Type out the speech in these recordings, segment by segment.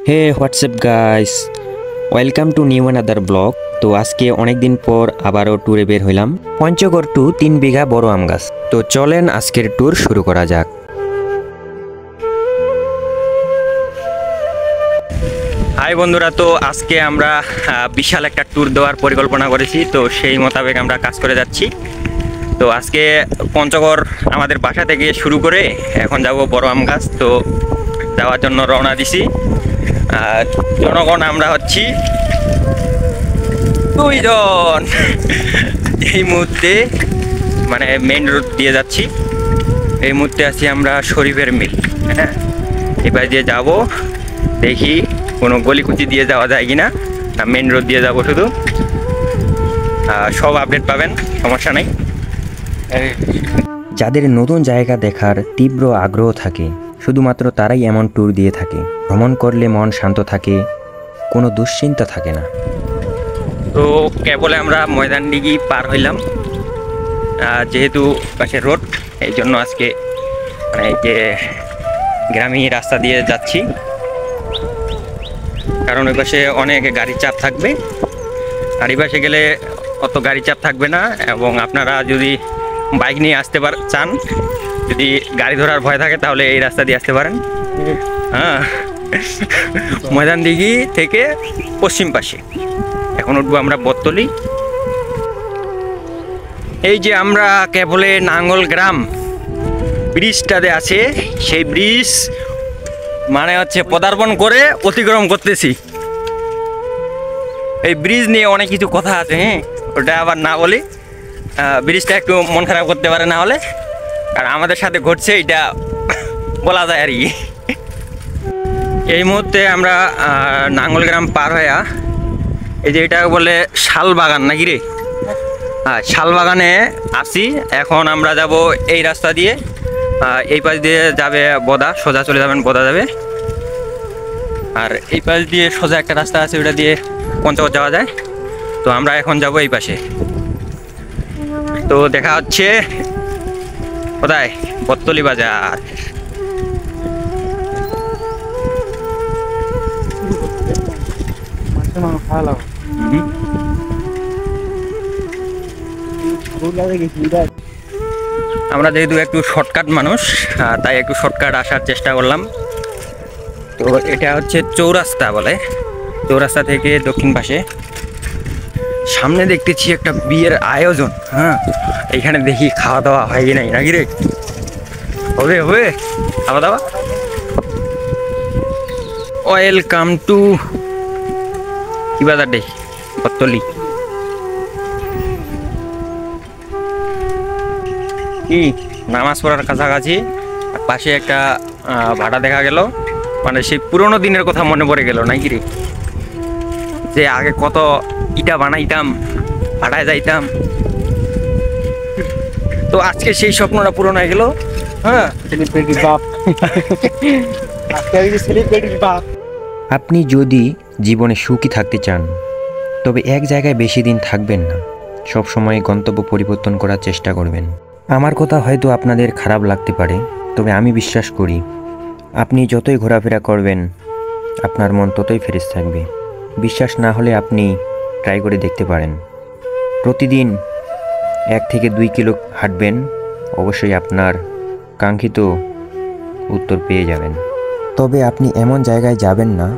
Hey WhatsApp guys, welcome to new another blog. তো আজকে অনেক দিন পর আবারও ট্যুরে বের হইলাম। পঞ্চগড় টু 3 বিঘা বড় আম গাছ। তো চলেন আজকের ট্যুর শুরু করা যাক। হাই বন্ধুরা, তো আজকে আমরা বিশাল একটা ট্যুর দেওয়ার পরিকল্পনা করেছি। তো সেই মোতাবেক আমরা কাজ করে যাচ্ছি। তো আজকে পঞ্চগড় আমাদের বাসা থেকে শুরু করে এখন যাব বড় আম গাছ। তো যাওয়ার জন্য রওনা দিছি। জনগণ আমরা হচ্ছি 2 জন। এই মুহূর্তে মানে মেইন রোড দিয়ে যাচ্ছি। এই মুহূর্তে আছি আমরা শরীফের মিল। হ্যাঁ, এবার দিয়ে যাব, দেখি কোনো গলিকুচি দিয়ে যাওয়া যায় কিনা, না মেইন রোড দিয়ে যাব শুধু। সব আপডেট পাবেন, সমস্যা নাই। যাদের নতুন জায়গা দেখার তীব্র আগ্রহ থাকে শুধুমাত্র তারাই এমন ট্যুর দিয়ে থাকে। ভ্রমণ করলে মন শান্ত থাকে, কোনো দুশ্চিন্তা থাকে না। তো কেবলে আমরা ময়দানডিঘি পার হইলাম। যেহেতু পাশে রোড, এই জন্য আজকে মানে যে গ্রামীণ রাস্তা দিয়ে যাচ্ছি, কারণ ওই পাশে অনেক গাড়ির চাপ থাকবে। আর এই পাশে গেলে অত গাড়ি চাপ থাকবে না। এবং আপনারা যদি বাইক নিয়ে আসতে চান, যদি গাড়ি ধরার ভয় থাকে, তাহলে এই রাস্তা দিয়ে আসতে পারেন। হ্যাঁ, ময়দানডিঘি থেকে পশ্চিম পাশে। এখন উঠবো আমরা বটতলী। এই যে আমরা কেবলে নাঙ্গল গ্রাম ব্রিজটাতে আছে, সেই ব্রিজ মানে হচ্ছে পদার্পণ করে অতিক্রম করতেছি। এই ব্রিজ নিয়ে অনেক কিছু কথা আছে। হ্যাঁ, ওটা আবার না বলি, ব্রিজটা একটু মন খারাপ করতে পারে না হলে। আর আমাদের সাথে ঘটছে এটা বলা যায় আর কি। এই মুহূর্তে আমরা নাঙ্গল গ্রাম পার হয়ে, এই যে এটা বলে শালবাগান নাকি রে? হ্যাঁ, শালবাগানে আসি। এখন আমরা যাব এই রাস্তা দিয়ে। এই পাশ দিয়ে যাবে বোদা, সোজা চলে যাবেন, বোদা যাবে। আর এই পাশ দিয়ে সোজা একটা রাস্তা আছে, ওটা দিয়ে পঞ্চগড় যাওয়া যায়। তো আমরা এখন যাব এই পাশে। তো দেখা হচ্ছে কোথায়? বটতলী বাজার। আমরা যেহেতু একটু শর্টকাট মানুষ, তাই একটু শর্টকাট আসার চেষ্টা করলাম। তো এটা হচ্ছে চৌরাস্তা বলে। চৌরাস্তা থেকে দক্ষিণ পাশে সামনে দেখতেছি একটা বিয়ের আয়োজন। হ্যাঁ, এইখানে দেখি খাওয়া দাওয়া হয় কি নাই, নাকি রে? হবে হবে খাওয়া দাওয়া। ওয়েলকাম টু কি বাজার ডে? বটতলী। কি নামাজ পড়ার কাছাকাছি পাশে একটা ভাড়া দেখা গেল। মানে সেই পুরোনো দিনের কথা মনে পড়ে গেল, নাকি রে? যে আগে কত ইটা বানাইতাম, ভাড়ায় যাইতাম। তো আজকে সেই স্বপ্নটা পূরণ হয়ে গেল। হ্যাঁ, আপনি যদি জীবনে সুখী থাকতে চান, তবে এক জায়গায় বেশি দিন থাকবেন না। সব সময় গন্তব্য পরিবর্তন করার চেষ্টা করবেন। আমার কথা হয়তো আপনাদের খারাপ লাগতে পারে, তবে আমি বিশ্বাস করি আপনি যতই ঘোরাফেরা করবেন আপনার মন ততই ফ্রেশ থাকবে। বিশ্বাস না হলে আপনি ট্রাই করে দেখতে পারেন। প্রতিদিন 1 থেকে 2 কিলো হাঁটবেন, অবশ্যই আপনার কাঙ্ক্ষিত উত্তর পেয়ে যাবেন। তবে আপনি এমন জায়গায় যাবেন না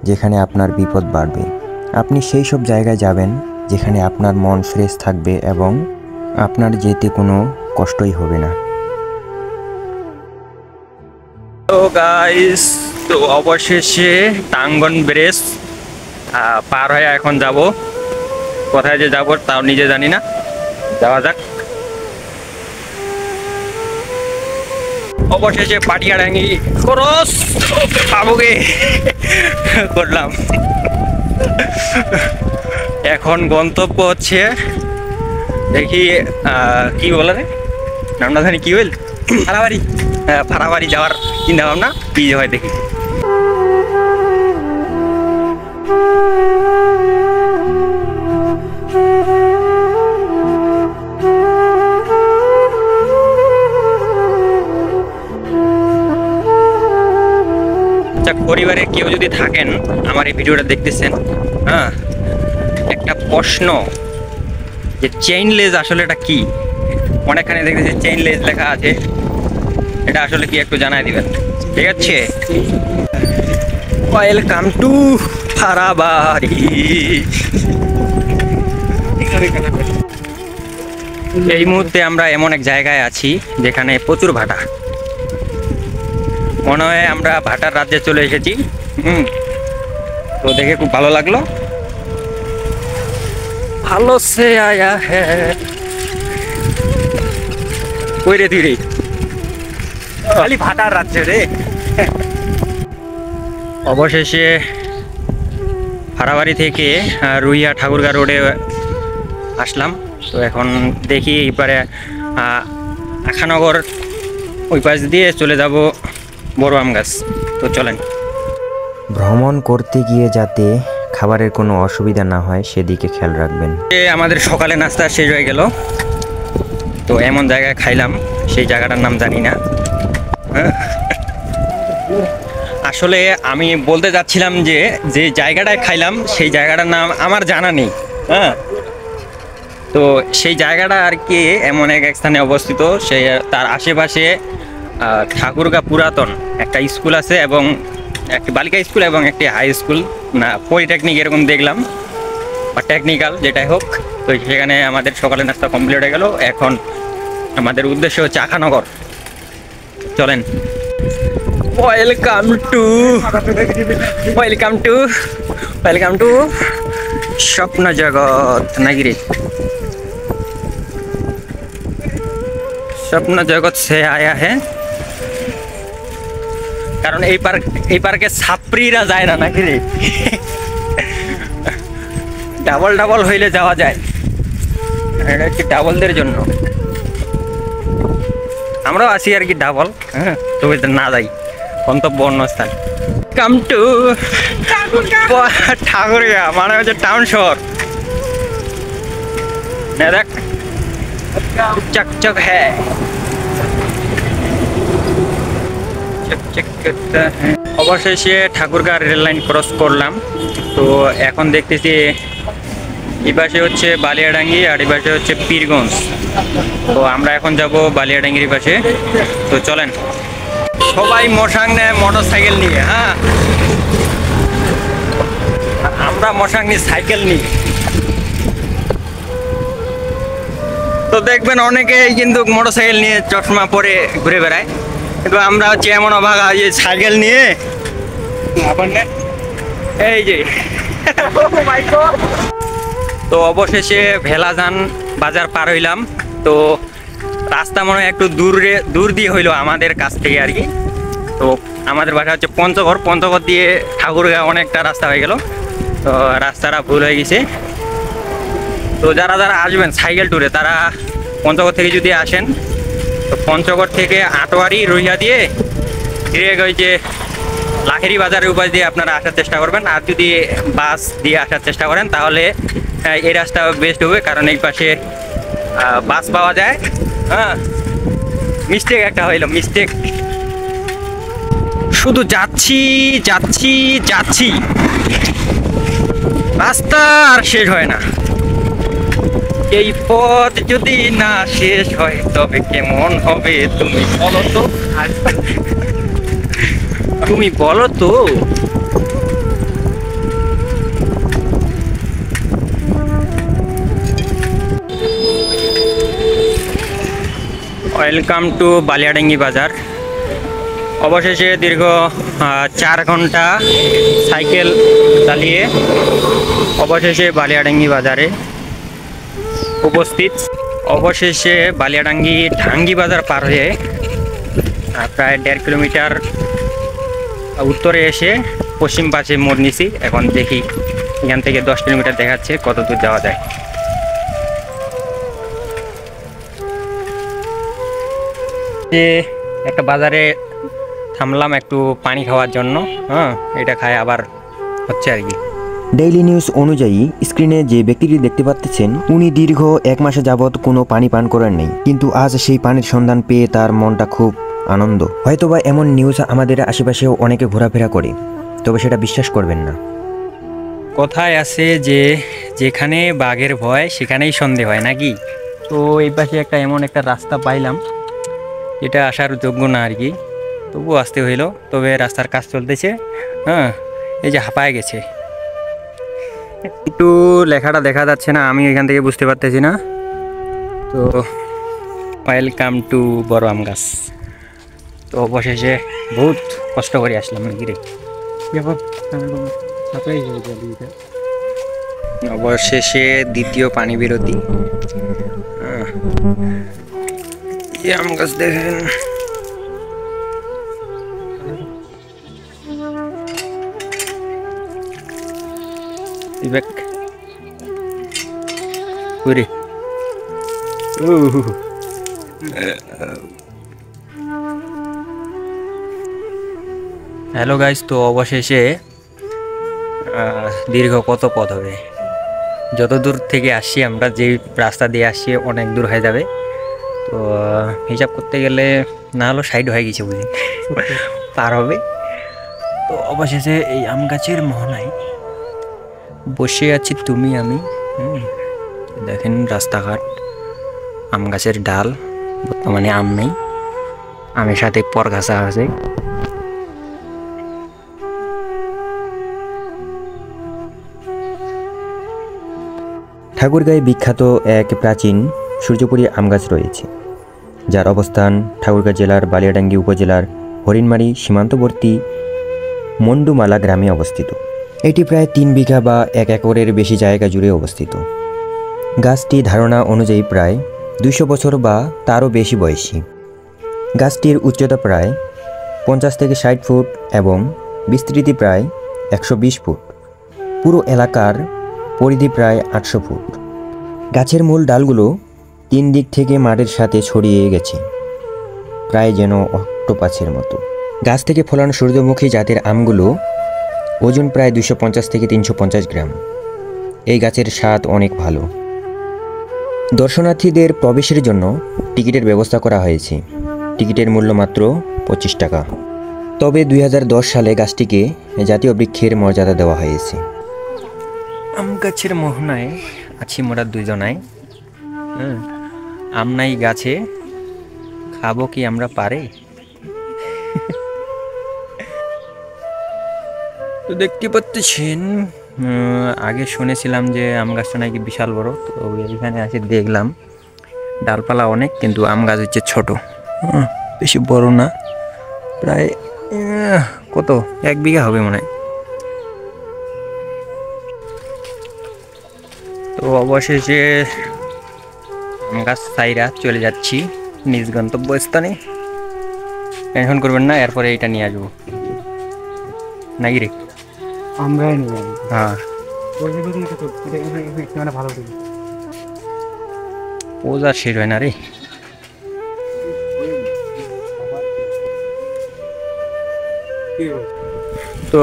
যেখানে আপনার বিপদ বাড়বে। আপনি সেই সব জায়গায় যাবেন যেখানে আপনার মন ফ্রেশ থাকবে এবং আপনার যেতে কোনো কষ্টই হবে না। তো গাইস, তো অবশেষে টাঙ্গন ব্রিজ পার হয়ে এখন যাব। কোথায় যে যাব তাও নিজে জানি না, যাওয়া যাক। অবশেষে পাটিয়াডাঙ্গি ক্রস বাবুকে করলাম। এখন গন্তব্য হচ্ছে, দেখি কি বলে রে নামটা, জানি কি হইল, ফাড়াবাড়ি। হ্যাঁ, ফাড়াবাড়ি যাওয়ার চিন্তা ভাবনা, কি হয় দেখি। পরিবারে কেউ যদি থাকেন, আমার এই ভিডিওটা দেখতেছেন, হ্যাঁ, একটা প্রশ্ন যে চেইন লেজ আসলে এটা কি? অনেকখানে দেখতেছি চেইন লেজ লেখা আছে, এটা আসলে কি একটু জানাই দিবেন, ঠিক আছে? Welcome to Farabari. এই মুহূর্তে আমরা এমন এক জায়গায় আছি যেখানে প্রচুর ভাটা। মনে হয় আমরা ভাটার রাজ্যে চলে এসেছি। তো দেখে খুব ভালো লাগলো। ভালো সে আয়া হ্যাঁ কই রে তুই রে? খালি ভাটার রাজ্য রে। অবশেষে ফারাবাড়ি থেকে রুইয়া ঠাকুরগা রোডে আসলাম। তো এখন দেখি এইপারে আখানগর ওই পাশ দিয়ে চলে যাব বড় আম গাছ। তো চলেন। ভ্রমণ করতে গিয়ে যাতে খাবারের কোনো অসুবিধা না হয় সেদিকে খেয়াল রাখবেন। আমাদের সকালে নাস্তা শেষ হয়ে গেল, তো এমন জায়গায় খাইলাম, সেই জায়গাটার নাম জানি না। আসলে আমি বলতে যাচ্ছিলাম যে যে জায়গাটায় খাইলাম সেই জায়গাটার নাম আমার জানা নেই। হ্যাঁ, তো সেই জায়গাটা আর কি এমন এক স্থানে অবস্থিত, সেই তার আশেপাশে ঠাকুরগা পুরাতন একটা স্কুল আছে এবং একটি বালিকা স্কুল এবং একটি হাই স্কুল, না পলিটেকনিক এরকম দেখলাম, বা টেকনিক্যাল যেটাই হোক। তো সেখানে আমাদের সকালে নাস্তা কমপ্লিট হয়ে গেল। এখন আমাদের উদ্দেশ্য হচ্ছে আখানগর। চলেন। Welcome to welcome to welcome to স্বপ্ন জগৎ নাকি রে? স্বপ্ন জগৎ সে আয়া হ্যাঁ, কারণ এই পার্কে ছাত্রীরা যায় না নাকি রে? ডাবল ডাবল হইলে যাওয়া যায়, এটা কি ডাবলদের জন্য? আমরাও আছি আর কি ডাবল। হ্যাঁ, তবে না যাই গন্তব্য অন্য স্থান। কাম টু ঠাকুরগা মানে হচ্ছে টাউন শহর। দেখ চকচক হ্যাঁ, অবশেষে ঠাকুরগা রেল লাইন ক্রস করলাম। তো এখন দেখতেছি এই পাশে হচ্ছে বালিয়াডাঙ্গি আর এই পাশে হচ্ছে পীরগঞ্জ। তো আমরা এখন যাব বালিয়াডাঙ্গির পাশে। তো চলেন। সবাই মশাং নেয় মোটর সাইকেল নিয়ে। হ্যাঁ, আমরা মশাং নিয়ে সাইকেল নিই। তো দেখবেন অনেকেই কিন্তু মোটর সাইকেল নিয়ে চশমা পরে ঘুরে বেড়ায়, কিন্তু আমরা হচ্ছে এমন অভাগা যে সাইকেল নিয়ে এই যে। তো অবশেষে ভেলাজান বাজার পার হইলাম। তো রাস্তা মনে হয় একটু দূর দিয়ে হইলো আমাদের কাছ থেকে আর কি। তো আমাদের বাসা হচ্ছে পঞ্চগড় দিয়ে ঠাকুরগা অনেকটা রাস্তা হয়ে গেল। তো রাস্তাটা ভুল হয়ে গেছে। তো যারা যারা আসবেন সাইকেল ট্যুরে, তারা পঞ্চগড় থেকে যদি আসেন, তো পঞ্চগড় থেকে আটোয়ারি রুইয়া দিয়ে ডিরেক্ট ওই যে লাখেরি বাজারের উপাস দিয়ে আপনারা আসার চেষ্টা করবেন। আর যদি বাস দিয়ে আসার চেষ্টা করেন তাহলে এই রাস্তা বেস্ট হবে, কারণ এই পাশে বাস পাওয়া যায়। হ্যাঁ, মিস্টেক একটা হইল, মিস্টেক। শুধু যাচ্ছি যাচ্ছি যাচ্ছি, রাস্তা আর শেষ হয় না। এই পথ যদি না শেষ হয় তবে কেমন হবে তুমি বলো তো, তুমি বলো তো। ওয়েলকাম টু বালিয়াডাঙ্গি বাজার। অবশেষে দীর্ঘ 4 ঘন্টা সাইকেল চালিয়ে অবশেষে বালিয়াডাঙ্গি বাজারে উপস্থিত। অবশেষে বালিয়াডাঙ্গি ঢাঙ্গি বাজার পার হয়ে প্রায় 1.5 কিলোমিটার উত্তরে এসে পশ্চিম পাশে মোড় নিছি। এখন দেখি এখান থেকে 10 কিলোমিটার দেখাচ্ছে কত দূর যাওয়া যায়। যে একটা বাজারে থামলাম একটু পানি খাওয়ার জন্য। হ্যাঁ, এটা খায় আবার হচ্ছে আর কি। ডেইলি নিউজ অনুযায়ী স্ক্রিনে যে ব্যক্তিটি দেখতে পাচ্ছেন, উনি দীর্ঘ 1 মাস যাবৎ কোনো পানি পান করেন নাই, কিন্তু আজ সেই পানির সন্ধান পেয়ে তার মনটা খুব আনন্দ। হয়তোবা এমন নিউজ আমাদের আশেপাশেও অনেকে ঘোরাফেরা করে। তবে সেটা বিশ্বাস করবেন না। কথায় আছে যে যেখানে বাঘের ভয় সেখানেই সন্দেহ হয় নাকি। তো এই পাশে এমন একটা রাস্তা পাইলাম যেটা আসার যোগ্য না আর কি, তবু আসতে হইলো। তবে রাস্তার কাজ চলতেছে, হ্যাঁ, এই যে হাঁপায় গেছে একটু, লেখাটা দেখা যাচ্ছে না, আমি এখান থেকে বুঝতে পারতেছি না। তো ওয়েলকাম টু বড় আম গাছ। তো অবশেষে বহুত কষ্ট করে আসলাম নাকি রে। অবশেষে দ্বিতীয় পানি বিরতি। এই আম গাছ দেখেন, হ্যালো গাইস। তো অবশেষে দীর্ঘ কত পথ হবে, যত দূর থেকে আসছি আমরা, যে রাস্তা দিয়ে আসছি অনেক দূর হয়ে যাবে। তো হিসাব করতে গেলে না হলো 60 হয়ে গেছে বুঝি, পার হবে। তো অবশেষে এই আম গাছের মোহনায় বসে আছি তুমি আমি। দেখেন রাস্তাঘাট, আম গাছের ডাল, বর্তমানে আম নেই, আমের সাথে পরগাছা আছে। ঠাকুরগাঁয়ে বিখ্যাত এক প্রাচীন সূর্যপুরী আম গাছ রয়েছে, যার অবস্থান ঠাকুরগাঁ জেলার বালিয়াডাঙ্গি উপজেলার হরিণমারি সীমান্তবর্তী মন্ডুমালা গ্রামে অবস্থিত। এটি প্রায় 3 বিঘা বা 1 একরের বেশি জায়গা জুড়ে অবস্থিত। গাছটি ধারণা অনুযায়ী প্রায় 200 বছর বা তারও বেশি বয়সী। গাছটির উচ্চতা প্রায় 50 থেকে 60 ফুট এবং বিস্তৃতি প্রায় 120 ফুট। পুরো এলাকার পরিধি প্রায় 800 ফুট। গাছের মূল ডালগুলো 3 দিক থেকে মাটির সাথে ছড়িয়ে গেছে, প্রায় যেন অক্টোপাসের মতো। গাছ থেকে ফলানো সূর্যমুখী জাতের আমগুলো ওজন প্রায় 250 থেকে 350 গ্রাম। এই গাছের স্বাদ অনেক ভালো। দর্শনার্থীদের প্রবেশের জন্য টিকিটের ব্যবস্থা করা হয়েছে। টিকিটের মূল্য মাত্র 25 টাকা। তবে 2010 সালে গাছটিকে জাতীয় বৃক্ষের মর্যাদা দেওয়া হয়েছে। আম গাছের মোহনায় আছি মোরা দুজনায়, আম নাই গাছে, খাবো কি আমরা পারে। তো দেখতে পাচ্ছেন, আগে শুনেছিলাম যে আম গাছটা নাকি বিশাল বড়। তো এখানে আসে দেখলাম ডালপালা অনেক, কিন্তু আম গাছ হচ্ছে ছোট, বেশি বড় না, প্রায় কত 1 বিঘা হবে মনে হয়। তো অবশেষে আম গাছ সাইরা চলে যাচ্ছি নিজ গন্তব্যস্থানে। টেনশন করবেন না, এরপরে এটা নিয়ে আসবো নাকি রে। আমরাই নিয়ে হ্যাঁ, মানে ভালো লাগে। পোজ আর শেষ হয় না রে। তো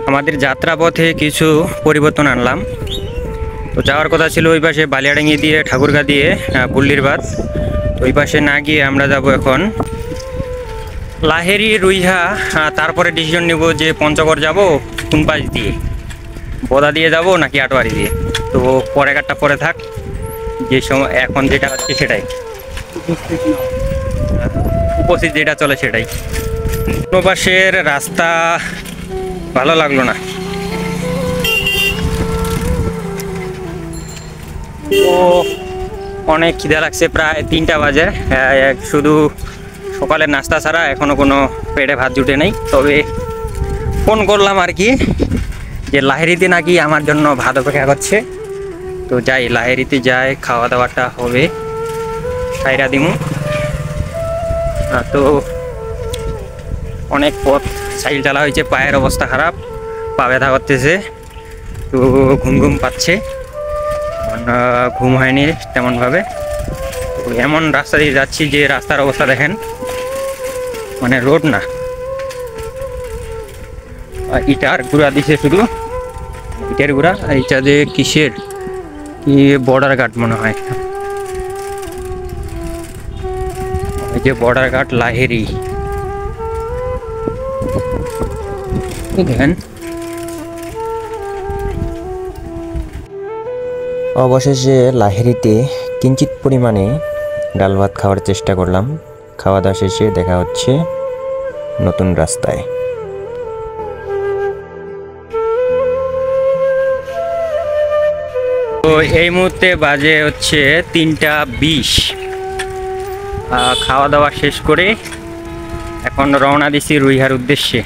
আমাদের যাত্রাপথে কিছু পরিবর্তন আনলাম। তো যাওয়ার কথা ছিল ওই পাশে বালিয়াডাঙ্গি দিয়ে ঠাকুরগাঁ দিয়ে বুল্লির বাদ। তো ওই পাশে না গিয়ে আমরা যাব এখন লাহেরি রুইহা। তারপরে ডিসিশন নেব যে পঞ্চগড় যাব কোন পাশ দিয়ে, বোদা দিয়ে যাব নাকি আটোয়ারি দিয়ে। তো পরে কাটটা পরে থাক, যে সময় এখন যেটা হচ্ছে সেটাই, উপস্থিত যেটা চলে সেটাই। কোনো পাশের রাস্তা ভালো লাগলো না। তো অনেক খিদা লাগছে, প্রায় 3টা বাজে। শুধু সকালের নাস্তা ছাড়া এখনো কোনো পেটে ভাত জুটে নেই। তবে ফোন করলাম আর কি, যে লাহেরিতে নাকি আমার জন্য ভাত অপেক্ষা করছে। তো যাই, লাহেরিতে যাই, খাওয়া দাওয়াটা হবে, সাইরা দিমু। তো অনেক পথ সাইকেল চালা হয়েছে, পায়ের অবস্থা খারাপ, পা ব্যথা করতেছে। তো ঘুম ঘুম পাচ্ছে, ঘুম হয়নি তেমনভাবে। তো এমন রাস্তা দিয়ে যাচ্ছি যে রাস্তার অবস্থা দেখেন, মানে রোড না, ইটার গুঁড়া দিছে, শুধু ইটার গুঁড়া। এইটা যে কিসের কি বর্ডার গার্ড মনে হয়, এই যে বর্ডার গার্ড লাহেরি। দেখেন অবশেষে লাহেরিতে কিঞ্চিত পরিমাণে ডাল ভাত খাওয়ার চেষ্টা করলাম। খাওয়া দাওয়া শেষে দেখা হচ্ছে নতুন রাস্তায়। তো এই মুহূর্তে বাজে হচ্ছে 3টা 20। খাওয়া দাওয়া শেষ করে এখন রওনা দিছি রুইহার উদ্দেশ্যে।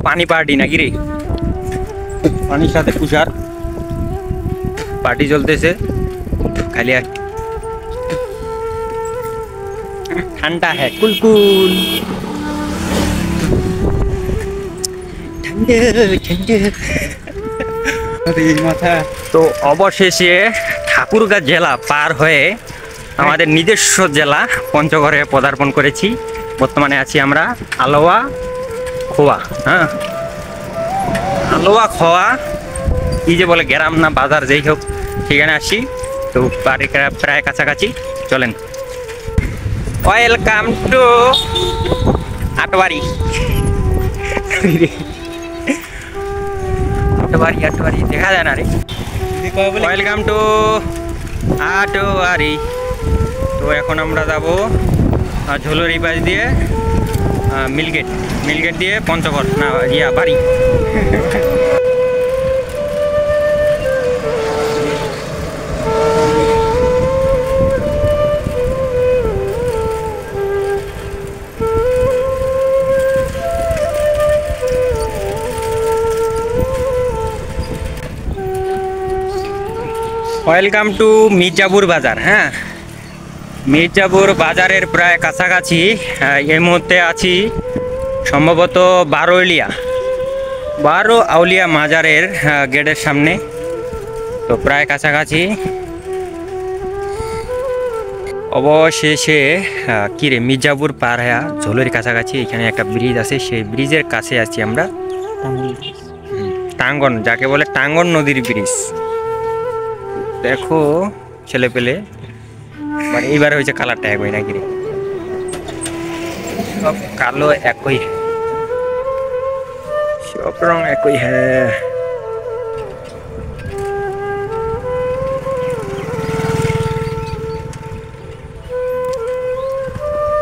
পানি পার্টি নাকি রে? পানির সাথে তুষার পার্টি চলতেছে খালি। আর ঠান্ডা হ্যাঁ কুলকুল ঠান্ডা। তো অবশেষে ঠাকুরগাঁ জেলা পার হয়ে আমাদের নিজস্ব জেলা পঞ্চগড়ে পদার্পণ করেছি। বর্তমানে আছি আমরা আলোয়া খোয়া। হ্যাঁ, আলোয়া খোয়া কি যে বলে গ্রাম না বাজার যেই হোক সেখানে আসি। তো বাড়ি প্রায় কাছাকাছি, চলেন। Welcome to আটবাড়ি। আটবাড়ি আটবাড়ি দেখা যায় না রে। Welcome to Atbari. তো এখন আমরা যাবো ঝোলরি পাশ দিয়ে মিলগেট, মিলগেট দিয়ে পঞ্চগড় না বাড়ি। ওয়েলকাম টু মির্জাপুর বাজার। হ্যাঁ, মির্জাপুর বাজারের প্রায় কাছাকাছি। এই মুহূর্তে আছি সম্ভবত 12 আউলিয়া মাজারের গেটের সামনে। তো প্রায় কাছাকাছি অবশেষে। কিরে মির্জাপুর পার হ্যাঁ ঝোলের কাছাকাছি। এখানে একটা ব্রিজ আছে, সেই ব্রিজের কাছে আছি আমরা। টাঙ্গন, যাকে বলে টাঙ্গন নদীর ব্রিজ। দেখো ছেলে পেলে মানে এইবার হয়েছে কালারটা একই নাকি রে? সব কালো একই, সব রং একই। হ্যাঁ,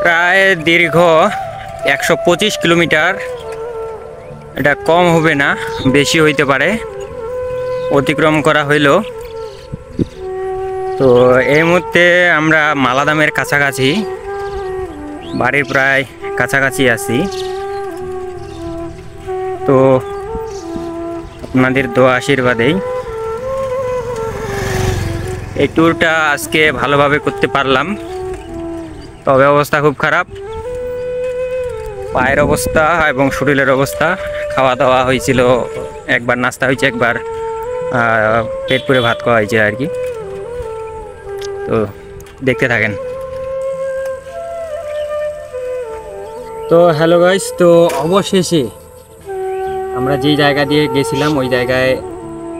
প্রায় দীর্ঘ 125 কিলোমিটার। এটা কম হবে না, বেশি হইতে পারে, অতিক্রম করা হইল। তো এই মুহূর্তে আমরা মালাদামের কাছাকাছি, বাড়ির প্রায় কাছাকাছি আছি। তো আপনাদের দোয়া আশীর্বাদেই এই ট্যুরটা আজকে ভালোভাবে করতে পারলাম। তবে অবস্থা খুব খারাপ, পায়ের অবস্থা এবং শরীরের অবস্থা। খাওয়া দাওয়া হয়েছিল, একবার নাস্তা হয়েছে, একবার পেট পুরে ভাত খাওয়া হয়েছে আর কি। তো দেখতে থাকেন। তো হ্যালো গাইস, তো অবশেষে আমরা যেই জায়গা দিয়ে গেছিলাম ওই জায়গায়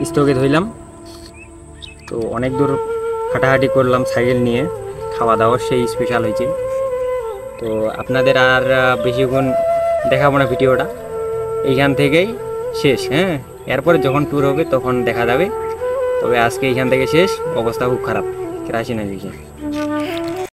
স্থগিত হইলাম। তো অনেক দূর হাঁটাহাঁটি করলাম সাইকেল নিয়ে, খাওয়া দাওয়া সেই স্পেশাল হয়েছে। তো আপনাদের আর বেশিক্ষণ দেখাবো না, ভিডিওটা এইখান থেকেই শেষ। হ্যাঁ, এরপরে যখন ট্যুর হবে তখন দেখা যাবে। তবে আজকে এইখান থেকে শেষ। অবস্থা খুব খারাপ, কেরাসিন হয়ে গেছে।